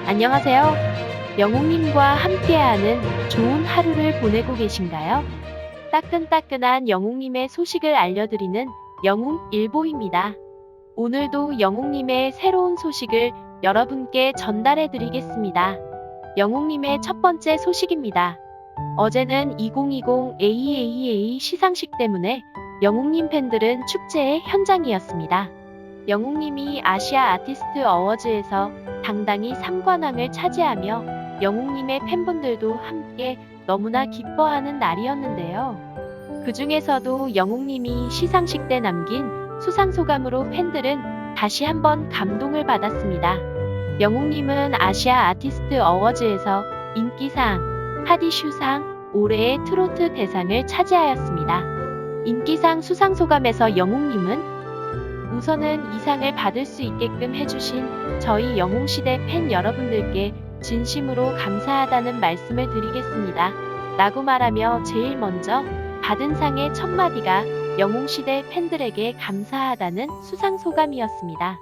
안녕하세요. 영웅님과 함께하는 좋은 하루를 보내고 계신가요? 따끈따끈한 영웅님의 소식을 알려드리는 영웅일보입니다. 오늘도 영웅님의 새로운 소식을 여러분께 전달해 드리겠습니다. 영웅님의 첫 번째 소식입니다. 어제는 2020 AAA 시상식 때문에 영웅님 팬들은 축제의 현장이었습니다. 영웅님이 아시아 아티스트 어워즈에서 당당히 3관왕을 차지하며 영웅님의 팬분들도 함께 너무나 기뻐하는 날이었는데요. 그 중에서도 영웅님이 시상식 때 남긴 수상소감으로 팬들은 다시 한번 감동을 받았습니다. 영웅님은 아시아 아티스트 어워즈에서 인기상, 하디슈상, 올해의 트로트 대상을 차지하였습니다. 인기상 수상소감에서 영웅님은 우선은 이 상을 받을 수 있게끔 해주신 저희 영웅시대 팬 여러분들께 진심으로 감사하다는 말씀을 드리겠습니다. 라고 말하며 제일 먼저 받은 상의 첫 마디가 영웅시대 팬들에게 감사하다는 수상소감이었습니다.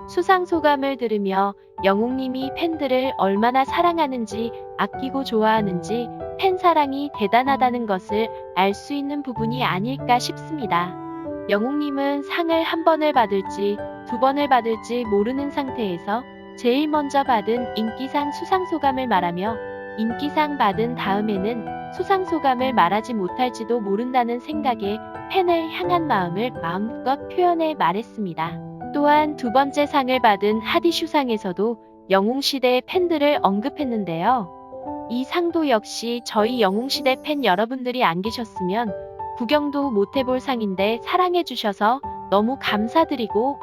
수상소감을 들으며 영웅님이 팬들을 얼마나 사랑하는지, 아끼고 좋아하는지 팬사랑이 대단하다는 것을 알 수 있는 부분이 아닐까 싶습니다. 영웅님은 상을 한 번을 받을지 두 번을 받을지 모르는 상태에서 제일 먼저 받은 인기상 수상소감을 말하며 인기상 받은 다음에는 수상소감을 말하지 못할지도 모른다는 생각에 팬을 향한 마음을 마음껏 표현해 말했습니다. 또한 두 번째 상을 받은 하디슈상에서도 영웅시대의 팬들을 언급했는데요. 이 상도 역시 저희 영웅시대 팬 여러분들이 안 계셨으면 구경도 못 해볼 상인데 사랑해주셔서 너무 감사드리고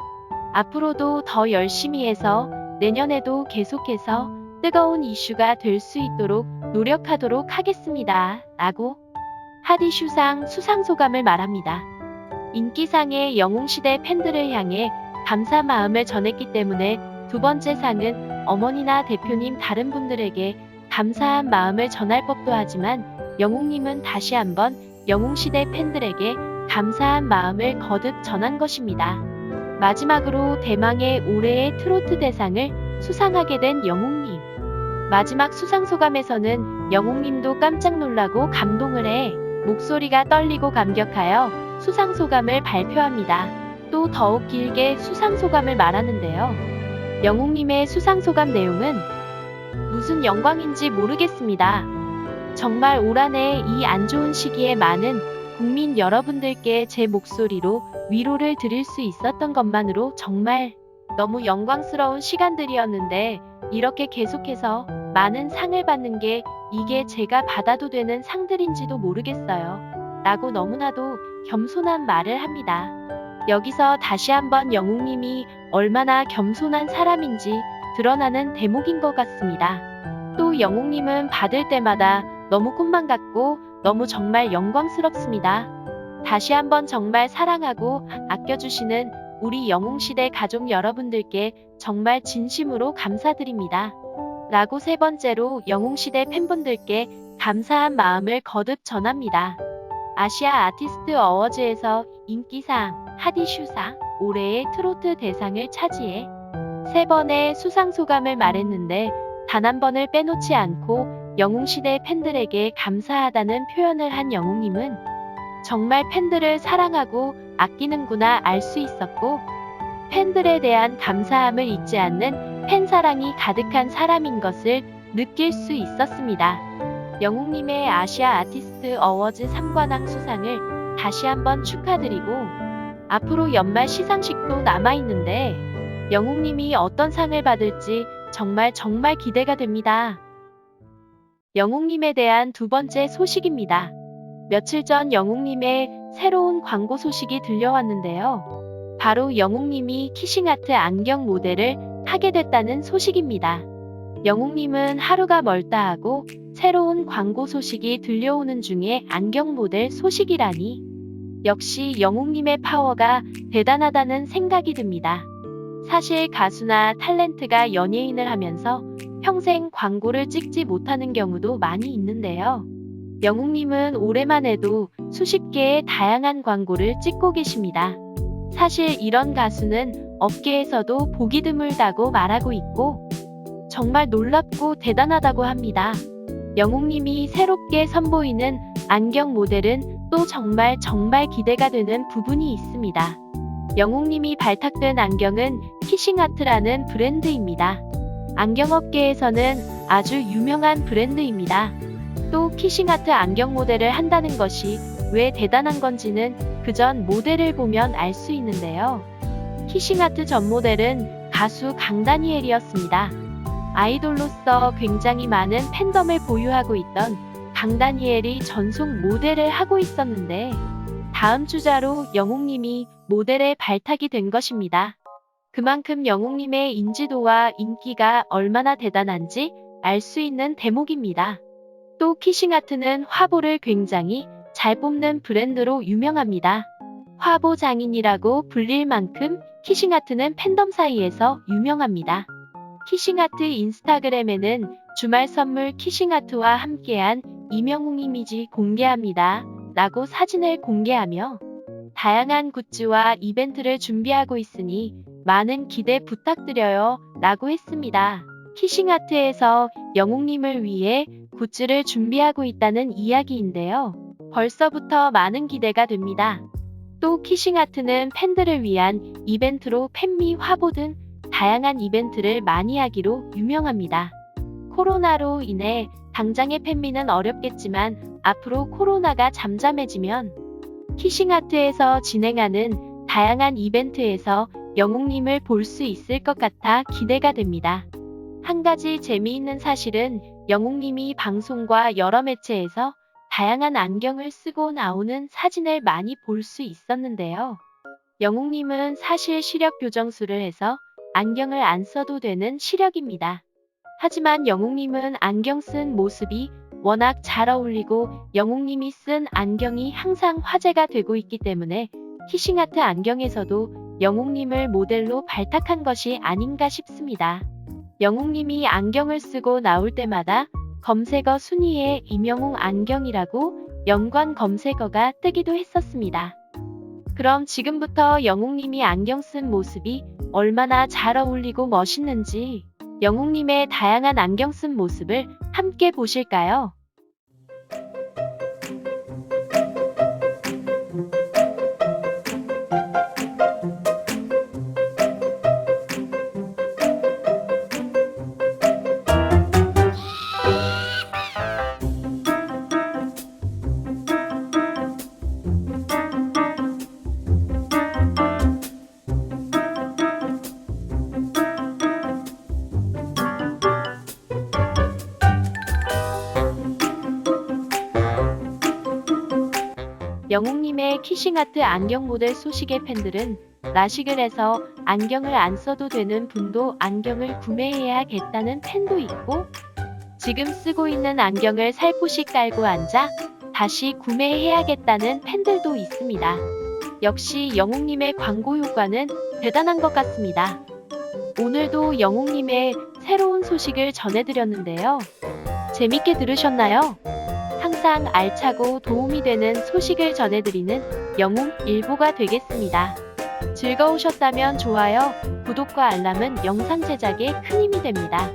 앞으로도 더 열심히 해서 내년에도 계속해서 뜨거운 이슈가 될 수 있도록 노력하도록 하겠습니다. 라고 하디슈상 수상소감을 말합니다. 인기상의 영웅시대 팬들을 향해 감사 마음을 전했기 때문에 두 번째 상은 어머니나 대표님 다른 분들에게 감사한 마음을 전할 법도 하지만 영웅님은 다시 한번 영웅시대 팬들에게 감사한 마음을 거듭 전한 것입니다. 마지막으로 대망의 올해의 트로트 대상을 수상하게 된 영웅님. 마지막 수상소감에서는 영웅님도 깜짝 놀라고 감동을 해 목소리가 떨리고 감격하여 수상소감을 발표합니다. 또 더욱 길게 수상소감을 말하는데요. 영웅님의 수상소감 내용은 무슨 영광인지 모르겠습니다. 정말 올 한 해 이 안 좋은 시기에 많은 국민 여러분들께 제 목소리로 위로를 드릴 수 있었던 것만으로 정말 너무 영광스러운 시간들이었는데 이렇게 계속해서 많은 상을 받는 게 이게 제가 받아도 되는 상들인지도 모르겠어요. 라고 너무나도 겸손한 말을 합니다. 여기서 다시 한번 영웅님이 얼마나 겸손한 사람인지 드러나는 대목인 것 같습니다. 또 영웅님은 받을 때마다 너무 꿈만 같고 너무 정말 영광스럽습니다. 다시 한번 정말 사랑하고 아껴주시는 우리 영웅시대 가족 여러분들께 정말 진심으로 감사드립니다. 라고 세 번째로 영웅시대 팬분들께 감사한 마음을 거듭 전합니다. 아시아 아티스트 어워즈에서 인기상, 하디슈상, 올해의 트로트 대상을 차지해 세 번의 수상소감을 말했는데 단 한 번을 빼놓지 않고 영웅시대 팬들에게 감사하다는 표현을 한 영웅님은 정말 팬들을 사랑하고 아끼는구나 알 수 있었고 팬들에 대한 감사함을 잊지 않는 팬사랑이 가득한 사람인 것을 느낄 수 있었습니다. 영웅님의 아시아 아티스트 어워즈 3관왕 수상을 다시 한번 축하드리고 앞으로 연말 시상식도 남아있는데 영웅님이 어떤 상을 받을지 정말 기대가 됩니다. 영웅님에 대한 두 번째 소식입니다. 며칠 전 영웅님의 새로운 광고 소식이 들려왔는데요. 바로 영웅님이 키싱아트 안경 모델을 하게 됐다는 소식입니다. 영웅님은 하루가 멀다 하고 새로운 광고 소식이 들려오는 중에 안경 모델 소식이라니 역시 영웅님의 파워가 대단하다는 생각이 듭니다. 사실 가수나 탤런트가 연예인을 하면서 평생 광고를 찍지 못하는 경우도 많이 있는데요. 영웅님은 올해만 해도 수십 개의 다양한 광고를 찍고 계십니다. 사실 이런 가수는 업계에서도 보기 드물다고 말하고 있고 정말 놀랍고 대단하다고 합니다. 영웅님이 새롭게 선보이는 안경 모델은 또 정말 기대가 되는 부분이 있습니다. 영웅님이 발탁된 안경은 키싱아트라는 브랜드입니다. 안경업계에서는 아주 유명한 브랜드입니다. 또 키싱아트 안경 모델을 한다는 것이 왜 대단한 건지는 그전 모델을 보면 알 수 있는데요. 키싱아트 전 모델은 가수 강다니엘이었습니다. 아이돌로서 굉장히 많은 팬덤을 보유하고 있던 강다니엘이 전속 모델을 하고 있었는데 다음 주자로 영웅님이 모델에 발탁이 된 것입니다. 그만큼 영웅님의 인지도와 인기가 얼마나 대단한지 알 수 있는 대목입니다. 또 키싱아트는 화보를 굉장히 잘 뽑는 브랜드로 유명합니다. 화보 장인이라고 불릴 만큼 키싱아트는 팬덤 사이에서 유명합니다. 키싱아트 인스타그램에는 주말 선물 키싱아트와 함께한 이명웅 이미지 공개합니다. 라고 사진을 공개하며 다양한 굿즈와 이벤트를 준비하고 있으니 많은 기대 부탁드려요. 라고 했습니다. 키싱아트에서 영웅님을 위해 굿즈를 준비하고 있다는 이야기인데요. 벌써부터 많은 기대가 됩니다. 또 키싱아트는 팬들을 위한 이벤트로 팬미 화보 등 다양한 이벤트를 많이 하기로 유명합니다. 코로나로 인해 당장의 팬미는 어렵겠지만 앞으로 코로나가 잠잠해지면 키싱아트에서 진행하는 다양한 이벤트에서 영웅님을 볼 수 있을 것 같아 기대가 됩니다. 한 가지 재미있는 사실은 영웅님이 방송과 여러 매체에서 다양한 안경을 쓰고 나오는 사진을 많이 볼 수 있었는데요. 영웅님은 사실 시력 교정술을 해서 안경을 안 써도 되는 시력입니다. 하지만 영웅님은 안경 쓴 모습이 워낙 잘 어울리고 영웅님이 쓴 안경이 항상 화제가 되고 있기 때문에 키싱아트 안경에서도 영웅님을 모델로 발탁한 것이 아닌가 싶습니다. 영웅님이 안경을 쓰고 나올 때마다 검색어 순위에 이명웅 안경이라고 연관 검색어가 뜨기도 했었습니다. 그럼 지금부터 영웅님이 안경 쓴 모습이 얼마나 잘 어울리고 멋있는지 영웅님의 다양한 안경 쓴 모습을 함께 보실까요? 영웅님의 키싱아트 안경 모델 소식의 팬들은 라식을 해서 안경을 안 써도 되는 분도 안경을 구매해야겠다는 팬도 있고 지금 쓰고 있는 안경을 살포시 깔고 앉아 다시 구매해야겠다는 팬들도 있습니다. 역시 영웅님의 광고 효과는 대단한 것 같습니다. 오늘도 영웅님의 새로운 소식을 전해드렸는데요. 재밌게 들으셨나요? 항상 알차고 도움이 되는 소식을 전해드리는 영웅일보가 되겠습니다. 즐거우셨다면 좋아요, 구독과 알람은 영상 제작에 큰 힘이 됩니다.